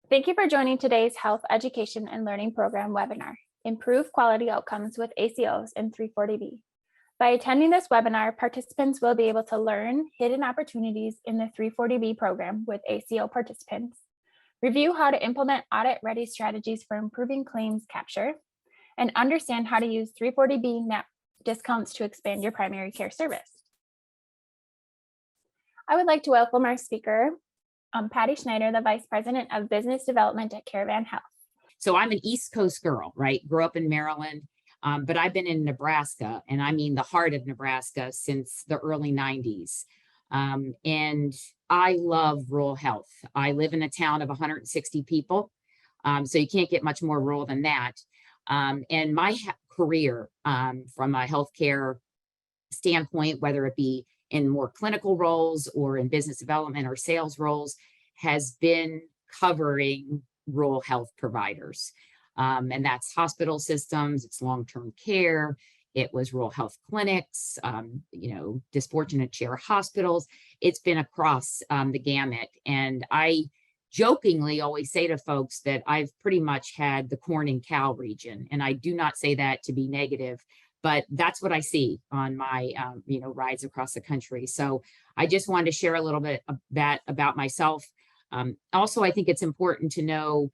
Thank you for joining today's Health Education and Learning Program webinar, Improve Quality Outcomes with ACOs in 340B. By attending this webinar, participants will be able to learn hidden opportunities in the 340B program with ACO participants, review how to implement audit-ready strategies for improving claims capture, and understand how to use 340B net discounts to expand your primary care service. I would like to welcome our speaker, Patty Schneider, the Vice President of Business Development at Caravan Health. So I'm an East Coast girl, right? Grew up in Maryland, but I've been in Nebraska, and I mean the heart of Nebraska, since the early 90s. And I love rural health. I live in a town of 160 people, so you can't get much more rural than that. And my career from a healthcare standpoint, whether it be in more clinical roles or in business development or sales roles, has been covering rural health providers. And that's hospital systems, it's long-term care, it was rural health clinics, disproportionate share hospitals. It's been across the gamut. And I jokingly always say to folks that I've pretty much had the corn and cow region. And I do not say that to be negative, but that's what I see on my, rides across the country. So I just wanted to share a little bit of that about myself. Also, I think it's important to know,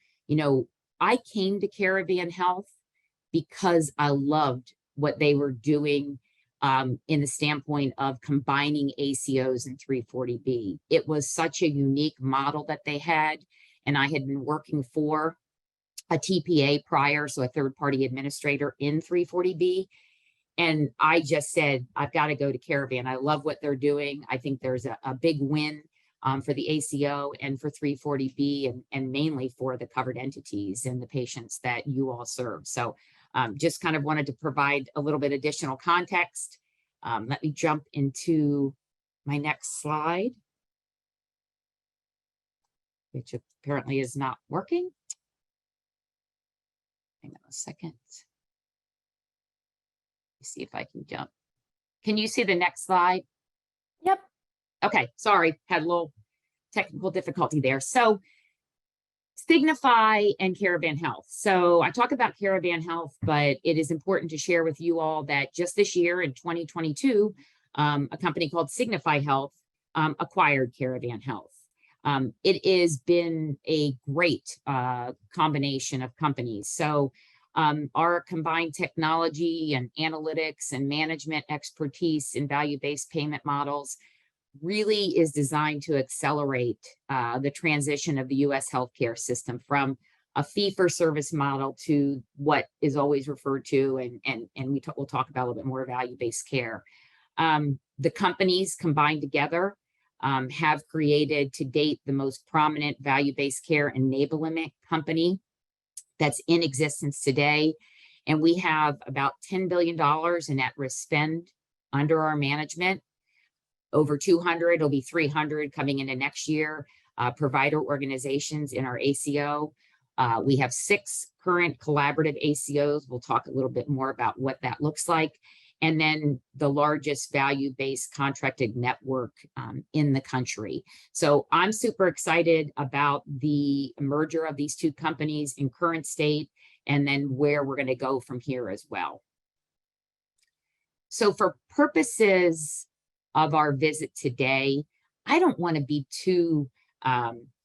I came to Caravan Health because I loved what they were doing in the standpoint of combining ACOs and 340B. It was such a unique model that they had, and I had been working for a TPA prior, so a third-party administrator in 340B. And I just said, I've got to go to Caravan. I love what they're doing. I think there's a big win for the ACO and for 340B, and mainly for the covered entities and the patients that you all serve. So just kind of wanted to provide a little bit additional context. Let me jump into my next slide, which apparently is not working. Hang on a second. See if I can jump. Can you see the next slide? Yep. Okay, sorry, had a little technical difficulty there. So Signify and Caravan Health. So I talk about Caravan Health, but it is important to share with you all that just this year in 2022, a company called Signify Health acquired Caravan Health. It has been a great combination of companies. So our combined technology and analytics and management expertise in value-based payment models really is designed to accelerate the transition of the U.S. healthcare system from a fee-for-service model to what is always referred to, and we'll talk about a little bit more value-based care. The companies combined together have created to date the most prominent value-based care enablement company that's in existence today. And we have about $10 billion in at-risk spend under our management. Over 200, it'll be 300 coming into next year, provider organizations in our ACO. We have 6 current collaborative ACOs. We'll talk a little bit more about what that looks like. And then the largest value-based contracted network in the country. So I'm super excited about the merger of these two companies in current state, and then where we're going to go from here as well. So for purposes of our visit today, I don't want to be too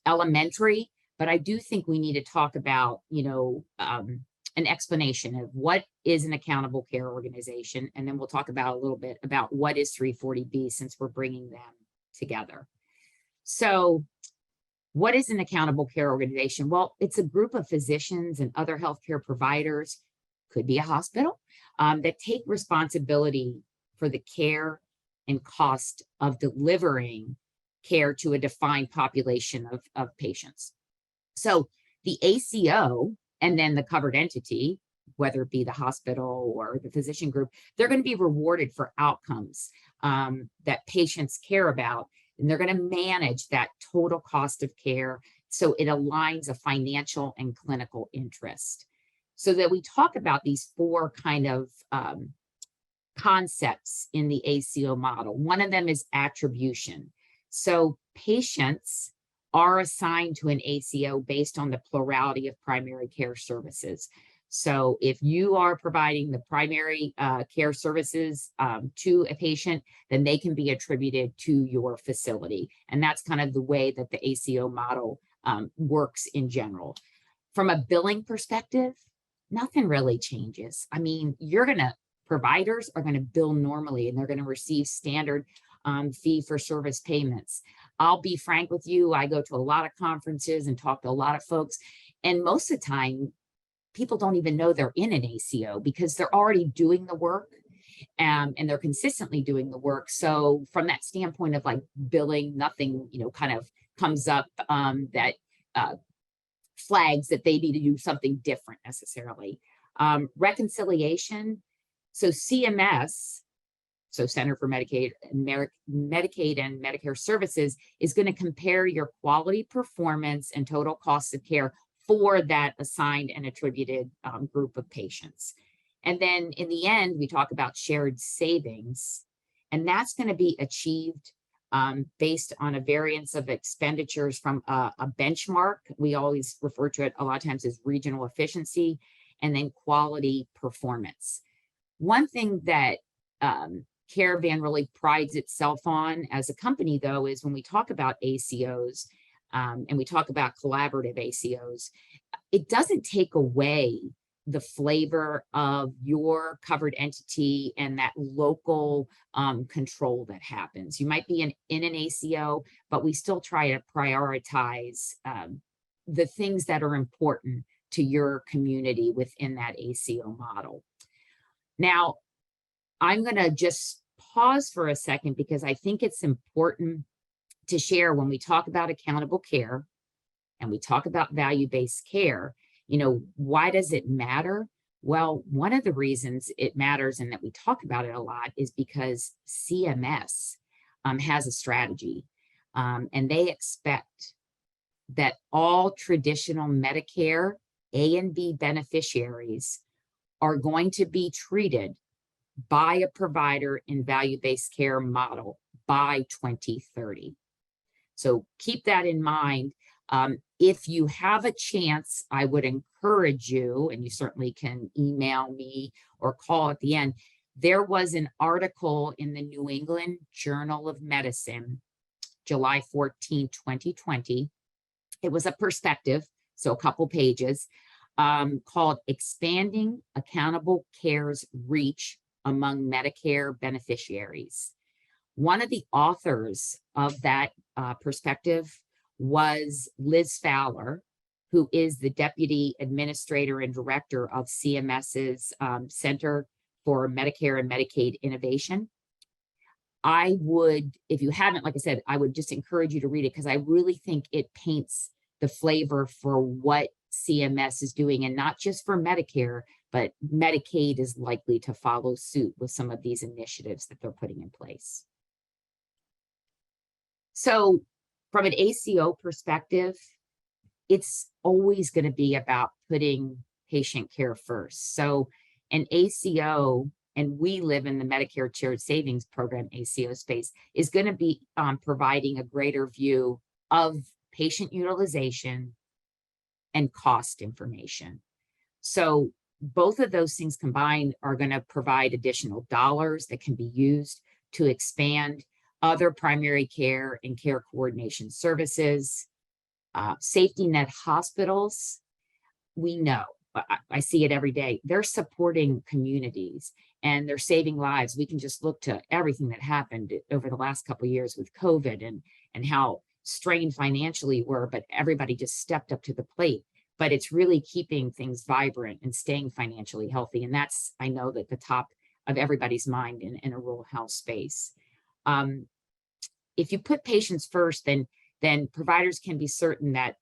elementary, but I do think we need to talk about, an explanation of what is an accountable care organization. And then we'll talk about a little bit about what is 340B, since we're bringing them together. So what is an accountable care organization? Well, it's a group of physicians and other healthcare providers, could be a hospital, that take responsibility for the care and cost of delivering care to a defined population of patients. So the ACO and then the covered entity, whether it be the hospital or the physician group, they're going to be rewarded for outcomes that patients care about, and they're going to manage that total cost of care so it aligns a financial and clinical interest. So that we talk about these 4 kind of concepts in the ACO model. One of them is attribution. So patients are assigned to an ACO based on the plurality of primary care services. So if you are providing the primary care services to a patient, then they can be attributed to your facility. And that's kind of the way that the ACO model works in general. From a billing perspective, nothing really changes. I mean, providers are going to bill normally, and they're going to receive standard fee for service payments. I'll be frank with you, I go to a lot of conferences and talk to a lot of folks, and most of the time, people don't even know they're in an ACO because they're already doing the work, and they're consistently doing the work. So from that standpoint of like billing, nothing, kind of comes up that flags that they need to do something different necessarily. Reconciliation. So CMS, so Center for Medicaid and Medicare Services, is going to compare your quality, performance, and total costs of care for that assigned and attributed group of patients. And then in the end, we talk about shared savings, and that's going to be achieved based on a variance of expenditures from a benchmark. We always refer to it a lot of times as regional efficiency, and then quality performance. One thing that Caravan really prides itself on as a company, though, is when we talk about ACOs and we talk about collaborative ACOs, it doesn't take away the flavor of your covered entity and that local control that happens. You might be in an ACO, but we still try to prioritize the things that are important to your community within that ACO model. Now, I'm going to just pause for a second because I think it's important to share when we talk about accountable care and we talk about value-based care, why does it matter? Well, one of the reasons it matters and that we talk about it a lot is because CMS has a strategy, and they expect that all traditional Medicare A and B beneficiaries are going to be treated by a provider in value-based care model by 2030. So keep that in mind. If you have a chance, I would encourage you, and you certainly can email me or call at the end. There was an article in the New England Journal of Medicine, July 14, 2020. It was a perspective, so a couple pages, called Expanding Accountable Care's Reach Among Medicare Beneficiaries. One of the authors of that perspective was Liz Fowler, who is the Deputy Administrator and Director of CMS's Center for Medicare and Medicaid Innovation. I would, if you haven't, like I said, I would just encourage you to read it because I really think it paints the flavor for what CMS is doing, and not just for Medicare, but Medicaid is likely to follow suit with some of these initiatives that they're putting in place. So from an ACO perspective, it's always going to be about putting patient care first. So an ACO, and we live in the Medicare Shared Savings Program ACO space, is going to be providing a greater view of patient utilization and cost information. So both of those things combined are going to provide additional dollars that can be used to expand other primary care and care coordination services. Safety net hospitals, we know, I see it every day, they're supporting communities and they're saving lives. We can just look to everything that happened over the last couple of years with COVID and how strained financially were, but everybody just stepped up to the plate. But it's really keeping things vibrant and staying financially healthy. And that's, I know, that the top of everybody's mind in a rural health space. If you put patients first, then providers can be certain that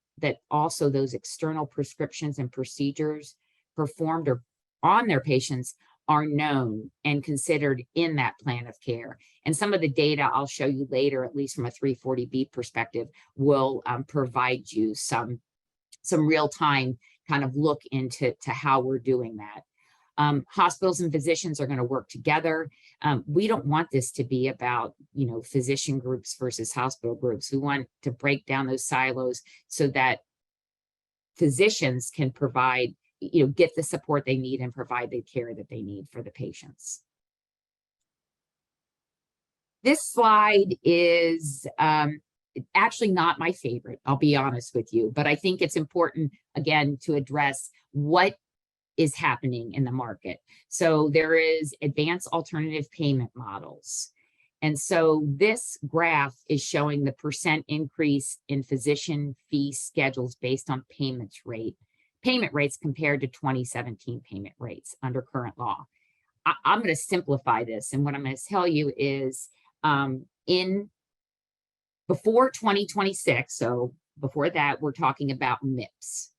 also those external prescriptions and procedures performed or on their patients are known and considered in that plan of care. And some of the data I'll show you later, at least from a 340B perspective, will provide you some real-time kind of look into how we're doing that. Hospitals and physicians are going to work together. We don't want this to be about, physician groups versus hospital groups. We want to break down those silos so that physicians can provide, get the support they need and provide the care that they need for the patients. This slide is actually not my favorite, I'll be honest with you, but I think it's important, again, to address what is happening in the market. So there is advanced alternative payment models. And so this graph is showing the percent increase in physician fee schedules based on payment rates compared to 2017 payment rates under current law. I'm going to simplify this. And what I'm going to tell you is before 2026, so before that, we're talking about MIPS.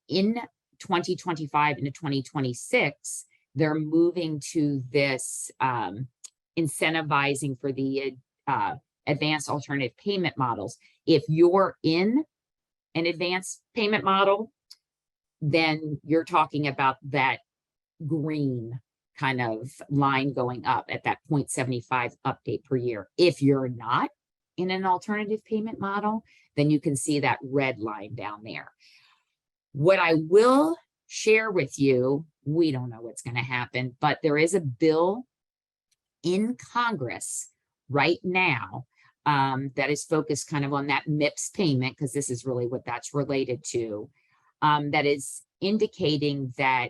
In 2025 into 2026, they're moving to this incentivizing for the advanced alternative payment models. If you're in an advanced payment model, then you're talking about that green kind of line going up at that 0.75 update per year. If you're not in an alternative payment model, then you can see that red line down there. What I will share with you, we don't know what's going to happen, but there is a bill in Congress right now that is focused kind of on that MIPS payment, because this is really what that's related to, that is indicating that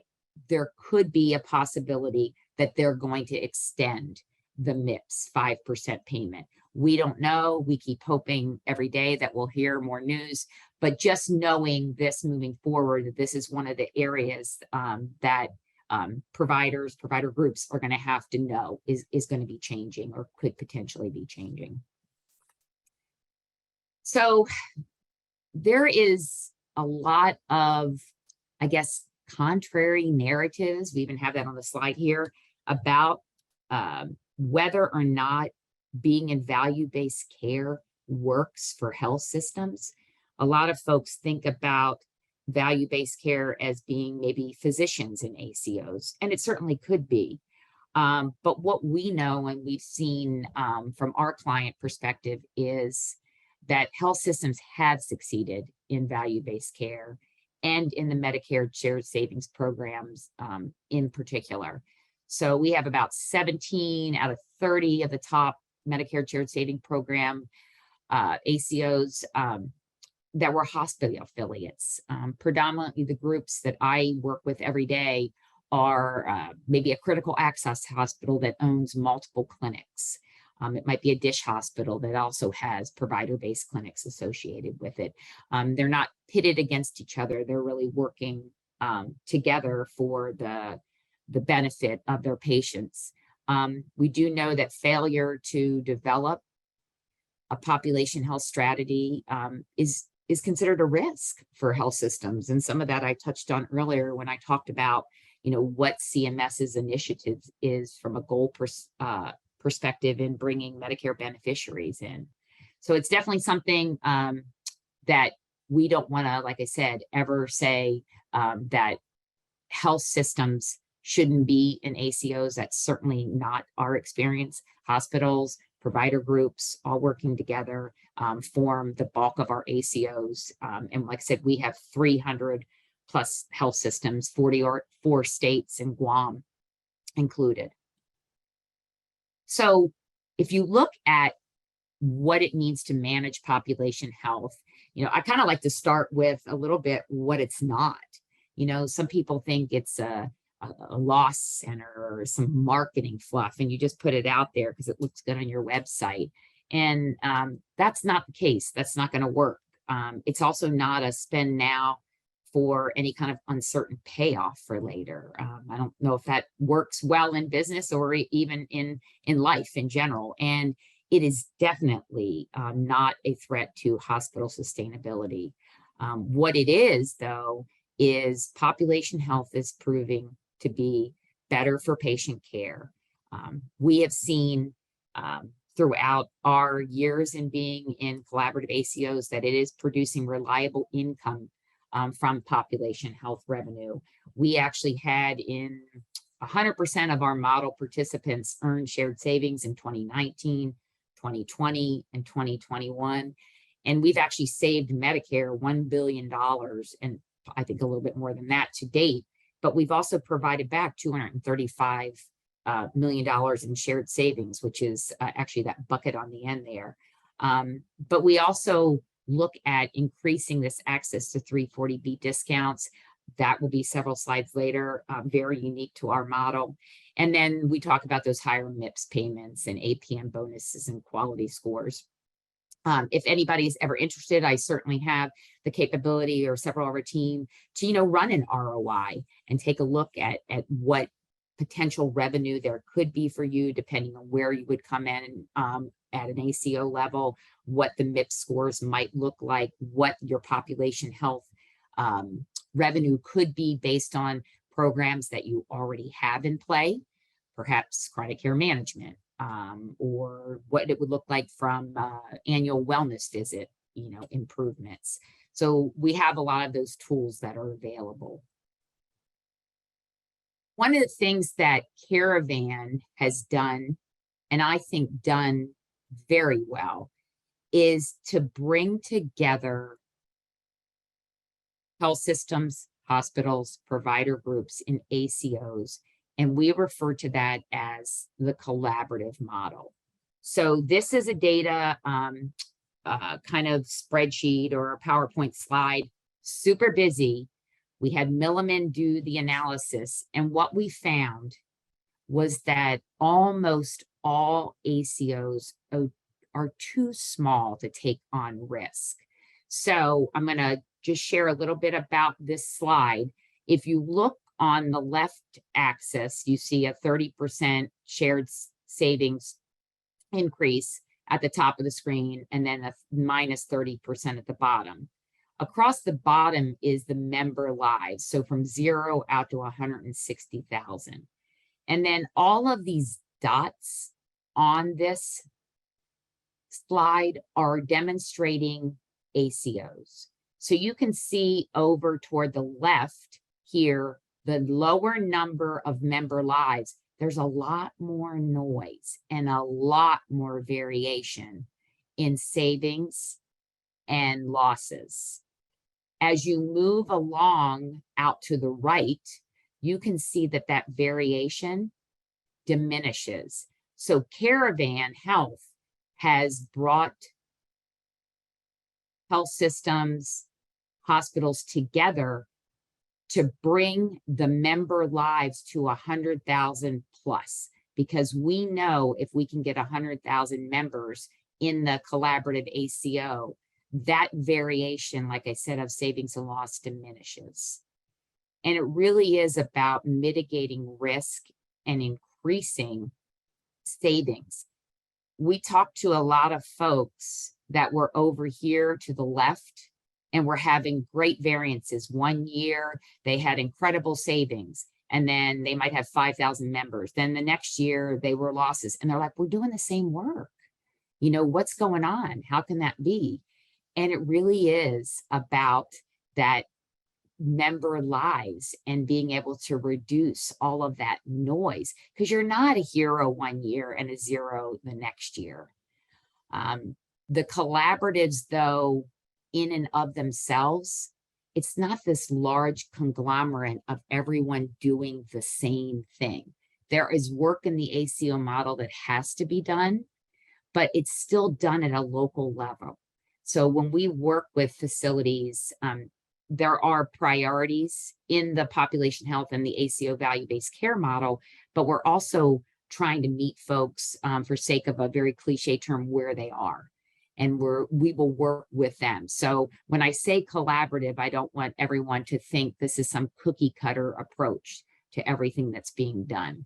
there could be a possibility that they're going to extend the MIPS 5% payment. We don't know. We keep hoping every day that we'll hear more news, but just knowing this moving forward, that this is one of the areas that provider groups are going to have to know is going to be changing or could potentially be changing. So there is a lot of, I guess, contrary narratives. We even have that on the slide here about whether or not being in value-based care works for health systems. A lot of folks think about value-based care as being maybe physicians in ACOs, and it certainly could be. But what we know and we've seen from our client perspective is that health systems have succeeded in value-based care and in the Medicare shared savings programs in particular. So we have about 17 out of 30 of the top Medicare shared saving program ACOs that were hospital affiliates. Predominantly the groups that I work with every day are maybe a critical access hospital that owns multiple clinics. It might be a dish hospital that also has provider-based clinics associated with it. They're not pitted against each other. They're really working together for the benefit of their patients. We do know that failure to develop a population health strategy is considered a risk for health systems. And some of that I touched on earlier when I talked about, what CMS's initiative is from a goal perspective in bringing Medicare beneficiaries in. So it's definitely something that we don't want to, like I said, ever say that health systems shouldn't be in ACOs. That's certainly not our experience. Hospitals, provider groups, all working together form the bulk of our ACOs. And like I said, we have 300 plus health systems, 44 states and Guam included. So if you look at what it means to manage population health, I kind of like to start with a little bit what it's not. Some people think it's a loss center or some marketing fluff, and you just put it out there because it looks good on your website. And that's not the case. That's not going to work. It's also not a spend now for any kind of uncertain payoff for later. I don't know if that works well in business or even in life in general. And it is definitely not a threat to hospital sustainability. What it is, though, is population health is proving to be better for patient care. We have seen throughout our years in being in collaborative ACOs that it is producing reliable income from population health revenue. We actually had in 100% of our model participants earn shared savings in 2019, 2020, and 2021. And we've actually saved Medicare $1 billion, and I think a little bit more than that to date. But we've also provided back $235 million in shared savings, which is actually that bucket on the end there. But we also look at increasing this access to 340B discounts. That will be several slides later, very unique to our model. And then we talk about those higher MIPS payments and APM bonuses and quality scores. If anybody is ever interested, I certainly have the capability, or several of our team, to run an ROI and take a look at what potential revenue there could be for you, depending on where you would come in at an ACO level, what the MIPS scores might look like, what your population health revenue could be based on programs that you already have in play, perhaps chronic care management, or what it would look like from annual wellness visit, improvements. So we have a lot of those tools that are available. One of the things that Caravan has done, and I think done very well, is to bring together health systems, hospitals, provider groups, and ACOs. And we refer to that as the collaborative model. So this is a data kind of spreadsheet or a PowerPoint slide, super busy. We had Milliman do the analysis, and what we found was that almost all ACOs are too small to take on risk. So I'm going to just share a little bit about this slide. If you look on the left axis, you see a 30% shared savings increase at the top of the screen, and then a minus 30% at the bottom. Across the bottom is the member lives, so from 0 out to 160,000. And then all of these dots on this slide are demonstrating ACOs. So you can see over toward the left here, the lower number of member lives, there's a lot more noise and a lot more variation in savings and losses. As you move along out to the right, you can see that that variation diminishes. So Caravan Health has brought health systems, hospitals together to bring the member lives to 100,000 plus, because we know if we can get 100,000 members in the collaborative ACO, that variation, like I said, of savings and loss diminishes. And it really is about mitigating risk and increasing savings. We talked to a lot of folks that were over here to the left, and we're having great variances. 1 year, they had incredible savings, and then they might have 5,000 members. Then the next year, they were losses. And they're like, we're doing the same work. What's going on? How can that be? And it really is about that member lives and being able to reduce all of that noise, because you're not a hero 1 year and a zero the next year. The collaboratives, though, in and of themselves, it's not this large conglomerate of everyone doing the same thing. There is work in the ACO model that has to be done, but it's still done at a local level. So when we work with facilities, there are priorities in the population health and the ACO value-based care model, but we're also trying to meet folks, for sake of a very cliche term, where they are. And we will work with them. So when I say collaborative, I don't want everyone to think this is some cookie cutter approach to everything that's being done.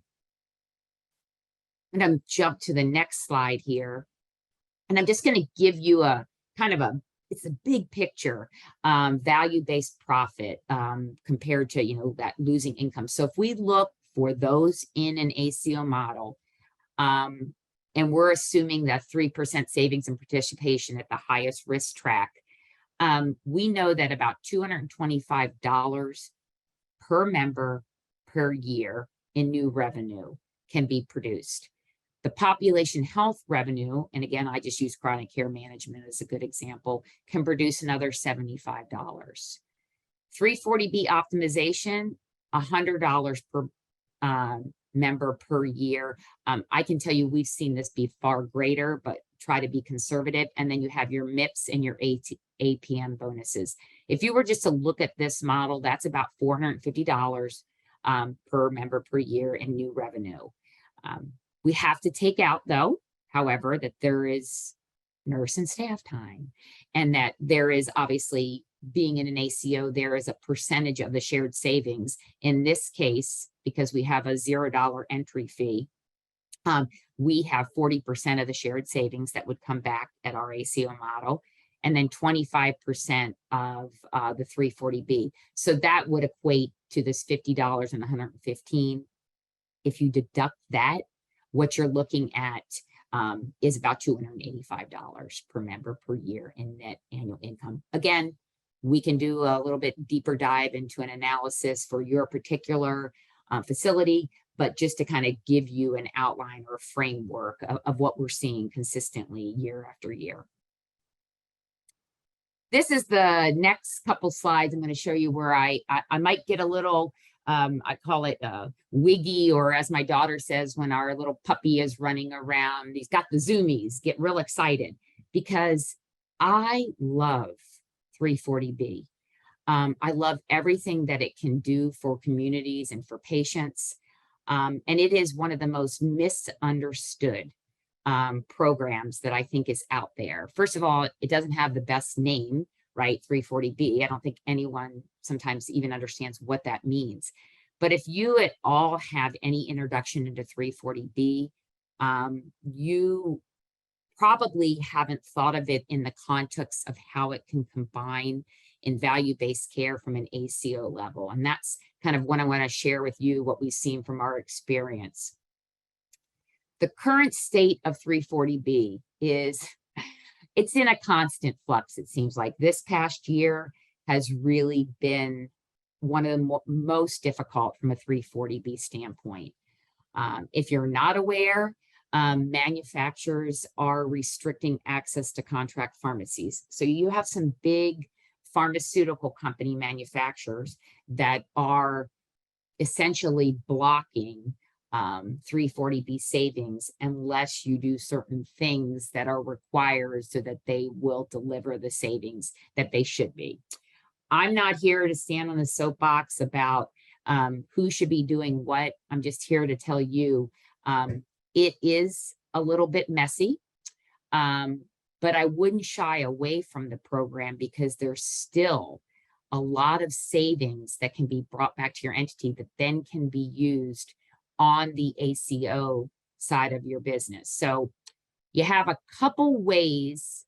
I'm going to jump to the next slide here. And I'm just going to give you a kind of it's a big picture, value-based profit compared to, that losing income. So if we look for those in an ACO model, and we're assuming that 3% savings and participation at the highest risk track, We know that about $225 per member per year in new revenue can be produced. The population health revenue, and again, I just use chronic care management as a good example, can produce another $75. 340B optimization, $100 per member per year. I can tell you we've seen this be far greater, but try to be conservative. And then you have your MIPS and your APM bonuses. If you were just to look at this model, that's about $450 per member per year in new revenue. We have to take out, though, however, that there is nurse and staff time, and that there is obviously, being in an ACO, there is a percentage of the shared savings. In this case, because we have a $0 entry fee, we have 40% of the shared savings that would come back at our ACO model, and then 25% of the 340B. So that would equate to this $50 and $115. If you deduct that, what you're looking at is about $285 per member per year in net annual income. Again, we can do a little bit deeper dive into an analysis for your particular facility, but just to kind of give you an outline or a framework of what we're seeing consistently year after year. This is the next couple slides. I'm going to show you where I might get a little, I call it wiggy, or as my daughter says, when our little puppy is running around, he's got the zoomies, get real excited, because I love 340B. I love everything that it can do for communities and for patients. And it is one of the most misunderstood programs that I think is out there. First of all, it doesn't have the best name, right? 340B. I don't think anyone sometimes even understands what that means. But if you at all have any introduction into 340B, you probably haven't thought of it in the context of how it can combine in value-based care from an ACO level. And that's kind of what I want to share with you, what we've seen from our experience. The current state of 340B is, it's in a constant flux, it seems like. This past year has really been one of the most difficult from a 340B standpoint. If you're not aware, manufacturers are restricting access to contract pharmacies. So you have some big pharmaceutical company manufacturers that are essentially blocking 340B savings unless you do certain things that are required so that they will deliver the savings that they should be. I'm not here to stand on the soapbox about who should be doing what. I'm just here to tell you it is a little bit messy, but I wouldn't shy away from the program because there's still a lot of savings that can be brought back to your entity that then can be used on the ACO side of your business. So you have a couple ways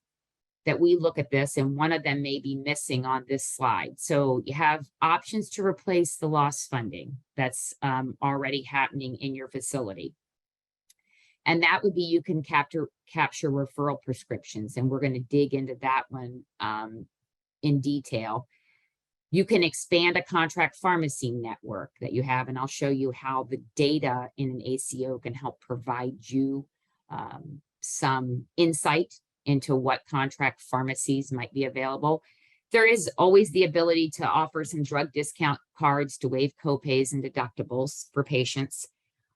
that we look at this, and one of them may be missing on this slide. So you have options to replace the lost funding that's already happening in your facility. And that would be, you can capture referral prescriptions, and we're going to dig into that one in detail. You can expand a contract pharmacy network that you have, and I'll show you how the data in an ACO can help provide you some insight into what contract pharmacies might be available. There is always the ability to offer some drug discount cards to waive copays and deductibles for patients.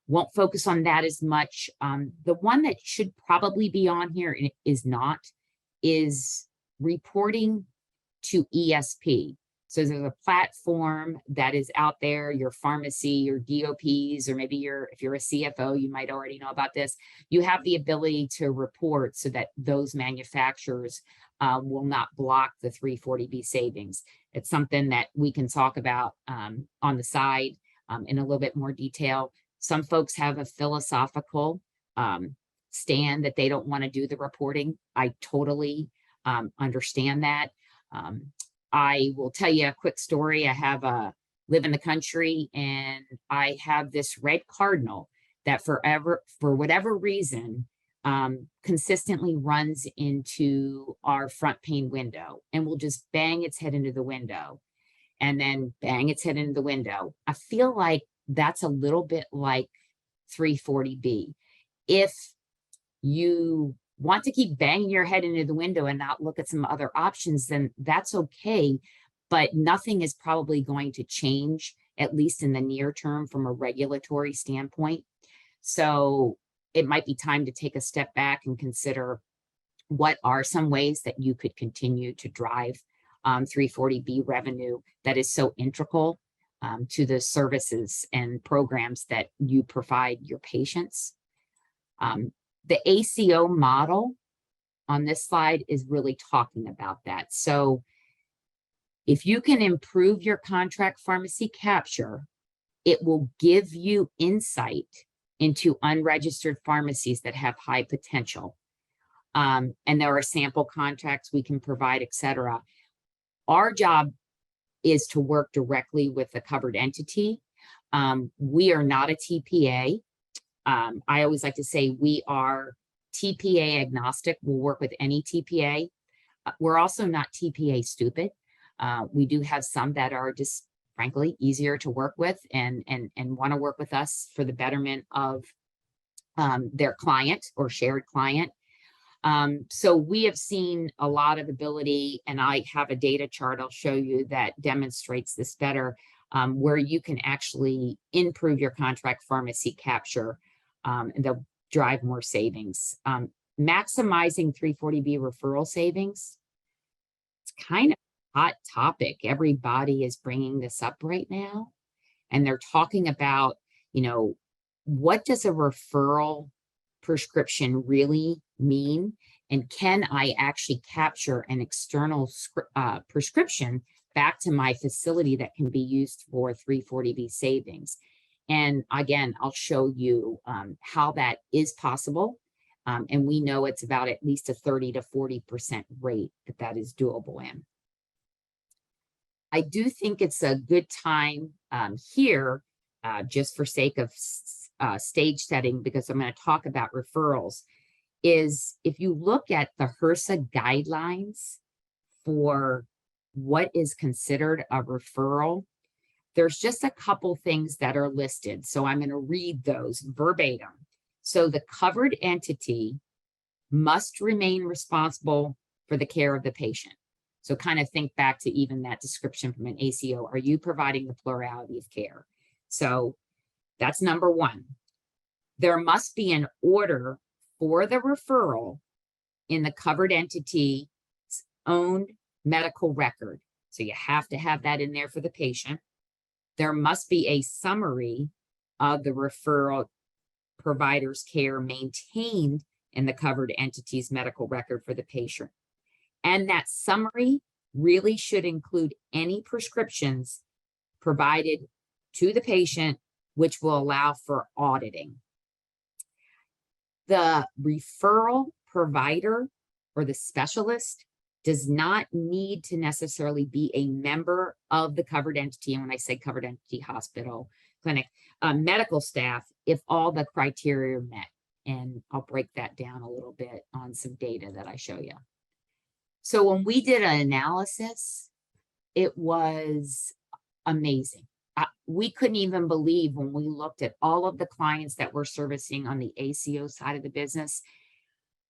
Won't focus on that as much. The one that should probably be on here and is not is reporting to ESP. So there's a platform that is out there, your pharmacy, your DOPs, or maybe if you're a CFO, you might already know about this. You have the ability to report so that those manufacturers will not block the 340B savings. It's something that we can talk about on the side in a little bit more detail. Some folks have a philosophical stand that they don't want to do the reporting. I totally understand that. I will tell you a quick story. I live in the country, and I have this red cardinal that for whatever reason consistently runs into our front pane window and will just bang its head into the window and then bang its head into the window. I feel like that's a little bit like 340B. If you want to keep banging your head into the window and not look at some other options, then that's okay. But nothing is probably going to change, at least in the near term, from a regulatory standpoint. So it might be time to take a step back and consider what are some ways that you could continue to drive 340B revenue that is so integral to the services and programs that you provide your patients. The ACO model on this slide is really talking about that. So if you can improve your contract pharmacy capture, it will give you insight into unregistered pharmacies that have high potential. And there are sample contracts we can provide, et cetera. Our job is to work directly with the covered entity. We are not a TPA. I always like to say we are TPA agnostic. We'll work with any TPA. We're also not TPA stupid. We do have some that are just frankly easier to work with and want to work with us for the betterment of their client or shared client. So we have seen a lot of ability, and I have a data chart I'll show you that demonstrates this better, where you can actually improve your contract pharmacy capture, and they'll drive more savings. Maximizing 340B referral savings, it's kind of a hot topic. Everybody is bringing this up right now, and they're talking about, you know, what does a referral prescription really mean? And can I actually capture an external prescription back to my facility that can be used for 340B savings? And again, I'll show you how that is possible. And we know it's about at least a 30 to 40% rate that is doable in. I do think it's a good time here, just for sake of stage setting, because I'm going to talk about referrals, is if you look at the HRSA guidelines for what is considered a referral, there's just a couple things that are listed. So I'm going to read those verbatim. So the covered entity must remain responsible for the care of the patient. So kind of think back to even that description from an ACO. Are you providing the plurality of care? So that's number one. There must be an order for the referral in the covered entity's own medical record. So you have to have that in there for the patient. There must be a summary of the referral provider's care maintained in the covered entity's medical record for the patient. And that summary really should include any prescriptions provided to the patient, which will allow for auditing. The referral provider or the specialist does not need to necessarily be a member of the covered entity. And when I say covered entity, hospital, clinic, medical staff, if all the criteria are met. And I'll break that down a little bit on some data that I show you. So when we did an analysis, it was amazing. We couldn't even believe when we looked at all of the clients that we're servicing on the ACO side of the business.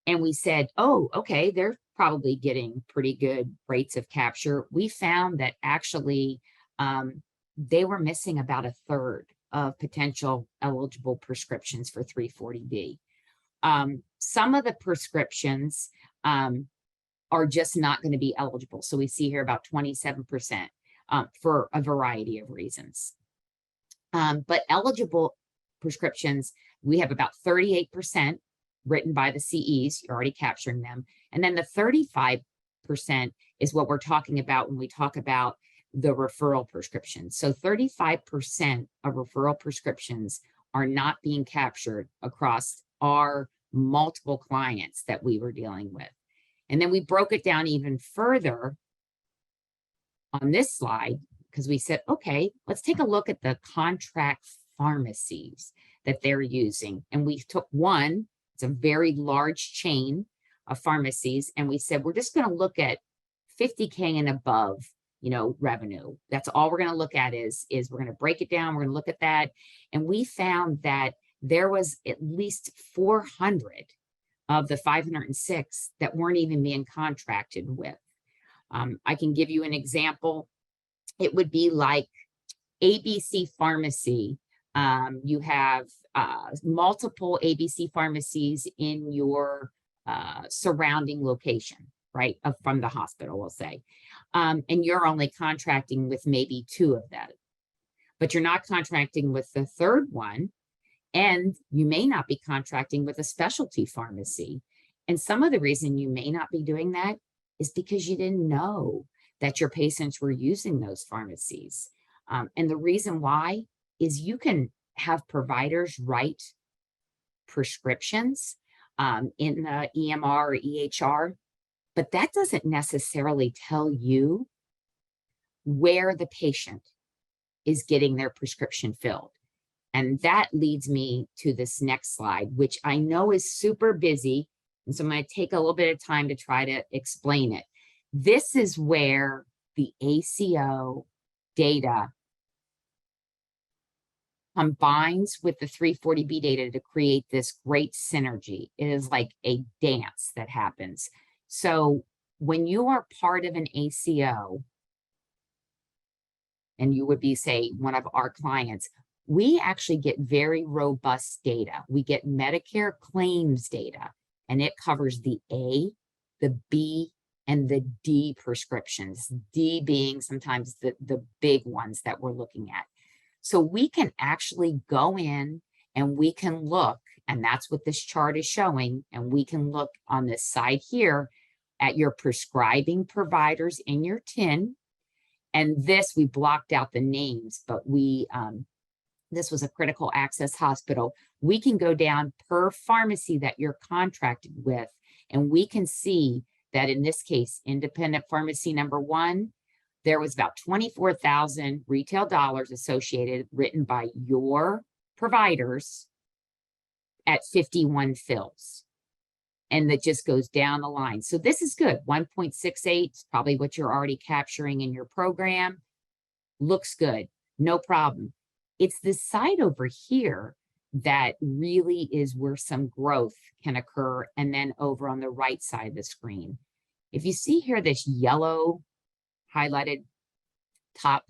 And we said, oh, okay, they're probably getting pretty good rates of capture. We found that actually they were missing about a third of potential eligible prescriptions for 340B. Some of the prescriptions are just not going to be eligible. So we see here about 27% for a variety of reasons. But eligible prescriptions, we have about 38% written by the CEs, you're already capturing them. And then the 35% is what we're talking about when we talk about the referral prescriptions. So 35% of referral prescriptions are not being captured across our multiple clients that we were dealing with. And then we broke it down even further on this slide, because we said, okay, let's take a look at the contract pharmacies that they're using. And we took one It's a very large chain of pharmacies. And we said, we're just going to look at 50K and above, revenue. That's all we're going to look at is we're going to break it down. We're going to look at that. And we found that there was at least 400 of the 506 that weren't even being contracted with. I can give you an example. It would be like ABC Pharmacy. You have multiple ABC pharmacies in your surrounding location, right, from the hospital, we'll say. And you're only contracting with maybe 2 of them, but you're not contracting with the third one. And you may not be contracting with a specialty pharmacy. And some of the reason you may not be doing that is because you didn't know that your patients were using those pharmacies. And the reason why is you can have providers write prescriptions in the EMR or EHR, but that doesn't necessarily tell you where the patient is getting their prescription filled. And that leads me to this next slide, which I know is super busy. And so I'm going to take a little bit of time to try to explain it. This is where the ACO data combines with the 340B data to create this great synergy. It is like a dance that happens. So when you are part of an ACO, and you would be, say, one of our clients, we actually get very robust data. We get Medicare claims data, and it covers the A, the B, and the D prescriptions, D being sometimes the big ones that we're looking at. So we can actually go in and we can look, and that's what this chart is showing, and we can look on this side here at your prescribing providers in your TIN. And this, we blocked out the names, but this was a critical access hospital. We can go down per pharmacy that you're contracted with, and we can see that in this case, independent pharmacy number 1, there was about 24,000 retail dollars associated, written by your providers at 51 fills. And that just goes down the line. So this is good. 1.68 is probably what you're already capturing in your program. Looks good, no problem. It's this side over here that really is where some growth can occur. And then over on the right side of the screen, if you see here, this yellow highlighted top,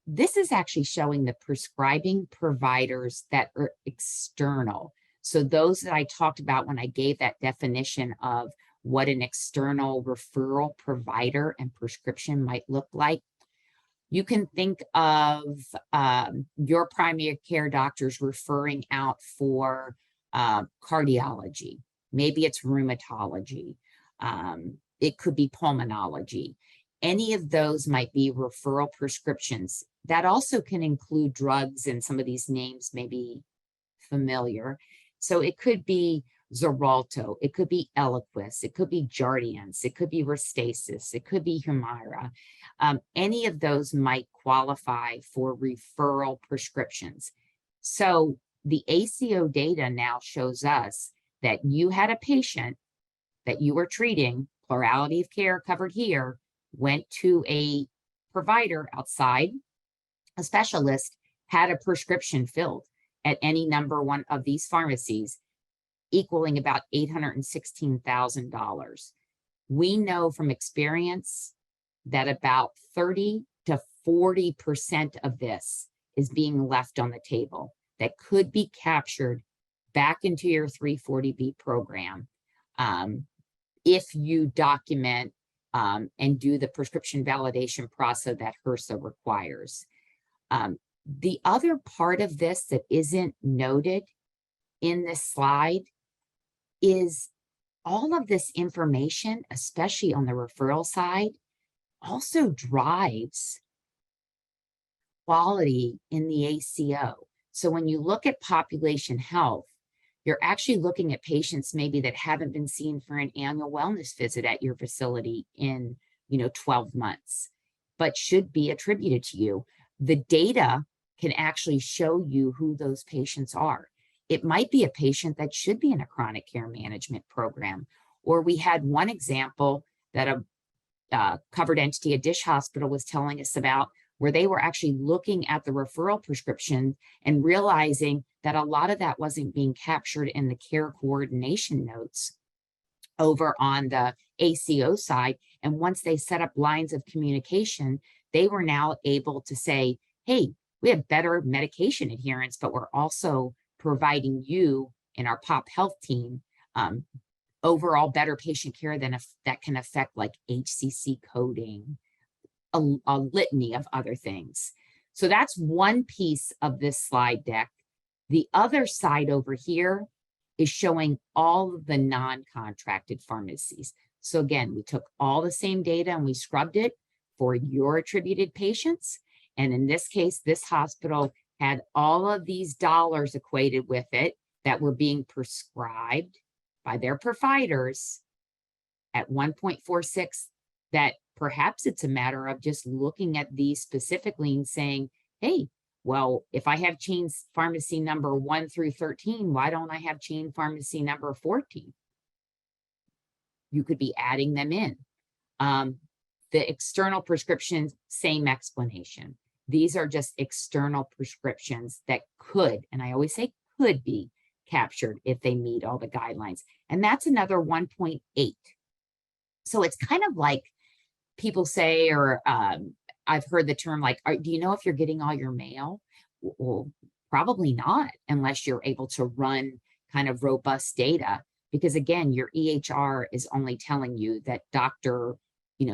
this is actually showing the prescribing providers that are external. So those that I talked about when I gave that definition of what an external referral provider and prescription might look like, you can think of your primary care doctors referring out for cardiology. Maybe it's rheumatology. It could be pulmonology. Any of those might be referral prescriptions. That also can include drugs, and some of these names may be familiar. So it could be Xarelto, it could be Eliquis, it could be Jardiance, it could be Restasis, it could be Humira. Any of those might qualify for referral prescriptions. So the ACO data now shows us that you had a patient that you were treating, plurality of care covered here, went to a provider outside, a specialist, had a prescription filled at any number one of these pharmacies, equaling about $816,000. We know from experience that about 30 to 40% of this is being left on the table that could be captured back into your 340B program if you document and do the prescription validation process that HRSA requires. The other part of this that isn't noted in this slide is all of this information, especially on the referral side, also drives quality in the ACO. So when you look at population health, you're actually looking at patients maybe that haven't been seen for an annual wellness visit at your facility in 12 months, but should be attributed to you. The data can actually show you who those patients are. it might be a patient that should be in a chronic care management program. Or we had one example that a covered entity, a dish hospital, was telling us about, where they were actually looking at the referral prescription and realizing that a lot of that wasn't being captured in the care coordination notes over on the ACO side. And once they set up lines of communication, they were now able to say, hey, we have better medication adherence, but we're also providing you in our pop health team overall better patient care than if that can affect like HCC coding, a litany of other things. So that's one piece of this slide deck. The other side over here is showing all of the non-contracted pharmacies. So again, we took all the same data and we scrubbed it for your attributed patients. And in this case, this hospital had all of these dollars equated with it that were being prescribed by their providers at 1.46, that perhaps it's a matter of just looking at these specifically and saying, hey, well, if I have chain pharmacy number 1 through 13, why don't I have chain pharmacy number 14? You could be adding them in. The external prescriptions, same explanation. These are just external prescriptions that could, and I always say could be captured if they meet all the guidelines. And that's another 1.8. So it's kind of like people say, or I've heard the term like, do you know if you're getting all your mail? Well, probably not, unless you're able to run kind of robust data. Because again, your EHR is only telling you that Dr.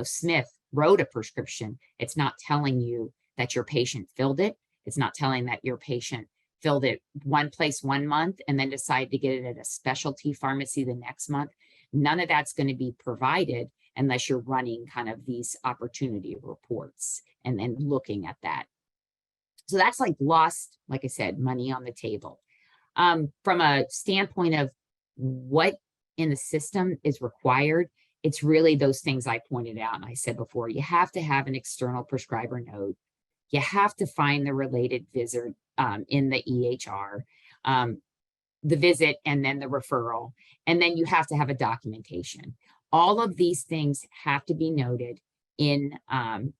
Smith wrote a prescription. It's not telling you that your patient filled it. It's not telling that your patient filled it one place 1 month and then decided to get it at a specialty pharmacy the next month. None of that's going to be provided unless you're running kind of these opportunity reports and then looking at that. So that's like lost, like I said, money on the table. From a standpoint of what in the system is required, it's really those things I pointed out and I said before. You have to have an external prescriber note. You have to find the related visit in the EHR, the visit, and then the referral. And then you have to have a documentation. All of these things have to be noted in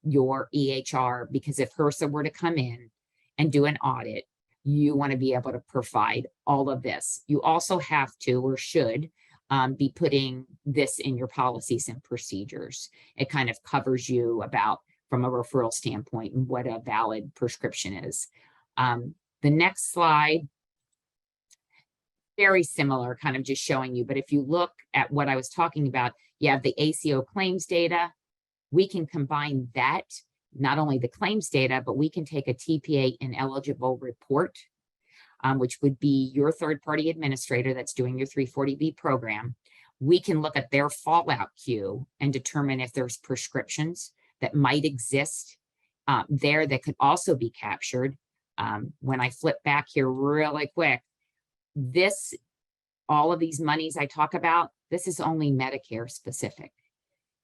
your EHR, because if HRSA were to come in and do an audit, you want to be able to provide all of this. You also have to, or should, be putting this in your policies and procedures. It kind of covers you about, from a referral standpoint, and what a valid prescription is. The next slide, very similar, kind of just showing you, but if you look at what I was talking about, you have the ACO claims data. We can combine that, not only the claims data, but we can take a TPA ineligible report, which would be your third-party administrator that's doing your 340B program. We can look at their fallout queue and determine if there's prescriptions that might exist there that could also be captured. When I flip back here really quick, all of these monies I talk about, this is only Medicare specific.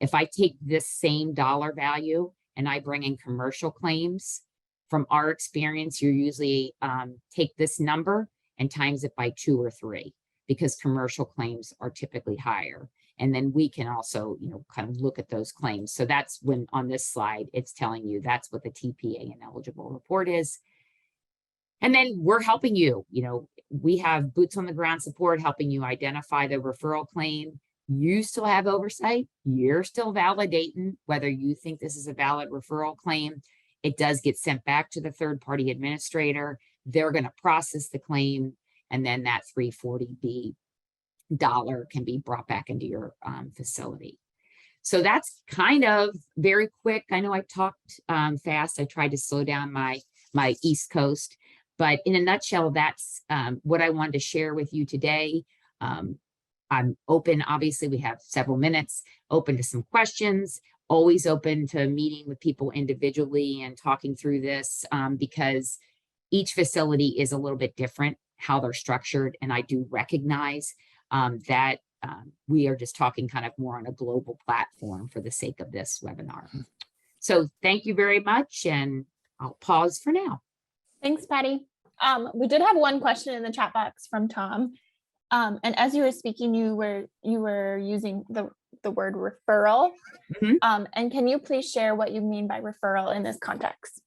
If I take this same dollar value and I bring in commercial claims, from our experience, you usually take this number and times it by 2 or 3, because commercial claims are typically higher. And then we can also, kind of look at those claims. So that's when on this slide, it's telling you that's what the TPA ineligible report is. And then we're helping you, we have boots on the ground support, helping you identify the referral claim. You still have oversight. You're still validating whether you think this is a valid referral claim. It does get sent back to the third-party administrator. They're going to process the claim, and then that 340B dollar can be brought back into your facility. So that's kind of very quick. I know I talked fast. I tried to slow down my East Coast, but in a nutshell, that's what I wanted to share with you today. I'm open. Obviously, we have several minutes, open to some questions, always open to meeting with people individually and talking through this, because each facility is a little bit different, how they're structured. And I do recognize that we are just talking kind of more on a global platform for the sake of this webinar. So thank you very much, and I'll pause for now. Thanks, Patty. We did have one question in the chat box from Tom. And as you were speaking, you were using the word referral. And can you please share what you mean by referral in this context?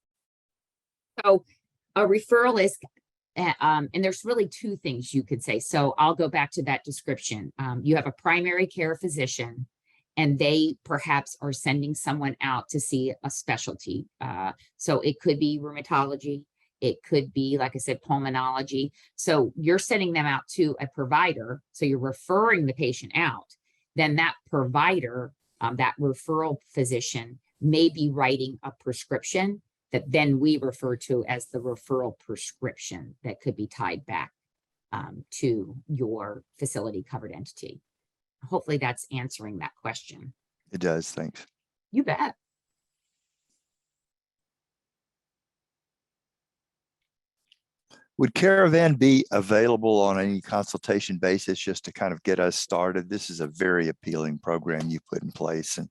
So a referral is, and there's really two things you could say. So I'll go back to that description. You have a primary care physician, and they perhaps are sending someone out to see a specialty. So it could be rheumatology. It could be, like I said, pulmonology. So you're sending them out to a provider. So you're referring the patient out. Then that provider, that referral physician, may be writing a prescription that then we refer to as the referral prescription that could be tied back to your facility covered entity. Hopefully that's answering that question. It does. Thanks. You bet. Would Caravan be available on any consultation basis just to kind of get us started? This is a very appealing program you put in place. And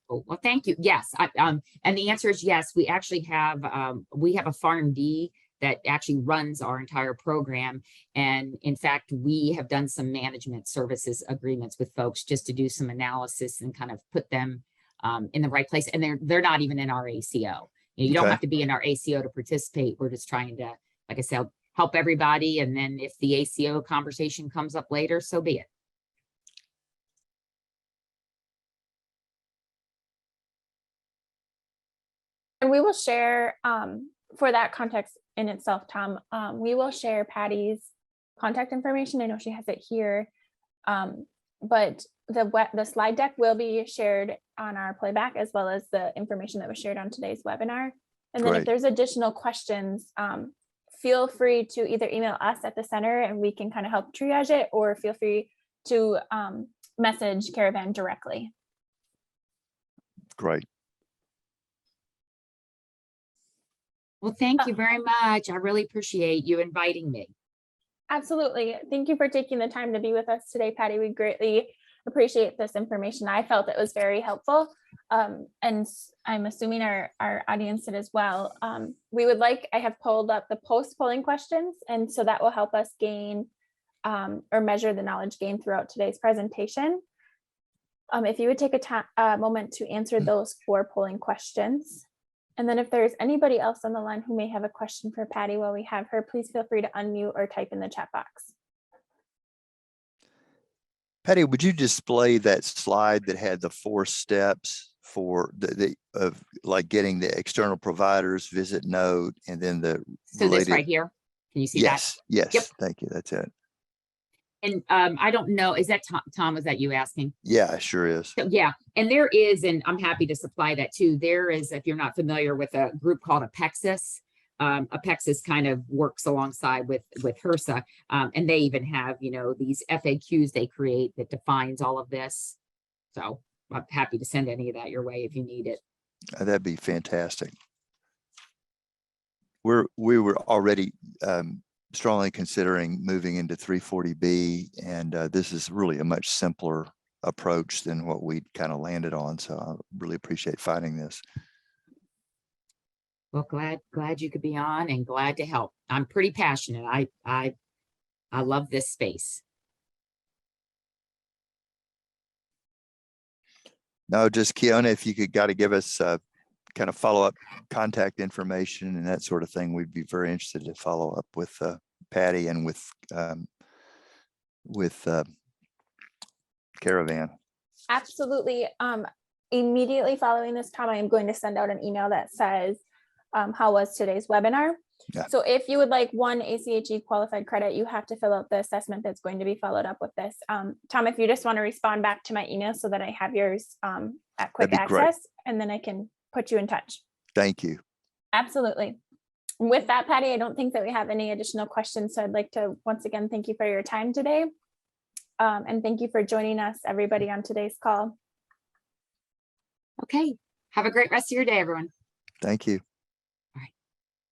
Oh, well, thank you. Yes. And the answer is yes. We actually have, we have a PharmD that actually runs our entire program. And in fact, we have done some management services agreements with folks just to do some analysis and kind of put them in the right place. And they're not even in our ACO. You don't have to be in our ACO to participate. We're just trying to, like I said, help everybody. And then if the ACO conversation comes up later, so be it. And we will share, for that context in itself, Tom, we will share Patty's contact information. I know she has it here, but the slide deck will be shared on our playback, as well as the information that was shared on today's webinar. And then if there's additional questions, feel free to either email us at the center and we can kind of help triage it, or feel free to message Caravan directly. great. Well, thank you very much. I really appreciate you inviting me. Absolutely. Thank you for taking the time to be with us today, Patty. We greatly appreciate this information. I felt it was very helpful. And I'm assuming our audience did as well. I have pulled up the post-polling questions, and so that will help us gain or measure the knowledge gained throughout today's presentation. If you would take a moment to answer those 4 polling questions. And then if there's anybody else on the line who may have a question for Patty while we have her, please feel free to unmute or type in the chat box. Patty, would you display that slide that had the 4 steps for of like getting the external providers, visit node, and then the So this right here, can you see that? Yes. Yep. Thank you. That's it. And I don't know, is that Tom, is that you asking? Yeah, it sure is. So, yeah, and there is, and I'm happy to supply that too. There is, if you're not familiar with a group called APEXIS, APEXIS kind of works alongside with HRSA, and they even have, these FAQs they create that defines all of this. So I'm happy to send any of that your way if you need it. That'd be fantastic. We were already strongly considering moving into 340B, and this is really a much simpler approach than what we kind of landed on. So I really appreciate finding this. Well, glad you could be on, and glad to help. I'm pretty passionate. I love this space. No, just Kiona, if you could give us kind of follow up contact information and that sort of thing, we'd be very interested to follow up with Patty and with Caravan. Absolutely. Immediately following this, Tom, I am going to send out an email that says, how was today's webinar? Yeah. So if you would like 1 ACHE qualified credit, you have to fill out the assessment that's going to be followed up with this. Tom, if you just want to respond back to my email so that I have yours at quick access, great. And then I can put you in touch. Thank you. Absolutely. With that, Patty, I don't think that we have any additional questions. So I'd like to once again thank you for your time today. And thank you for joining us, everybody, on today's call. Okay. Have a great rest of your day, everyone. Thank you.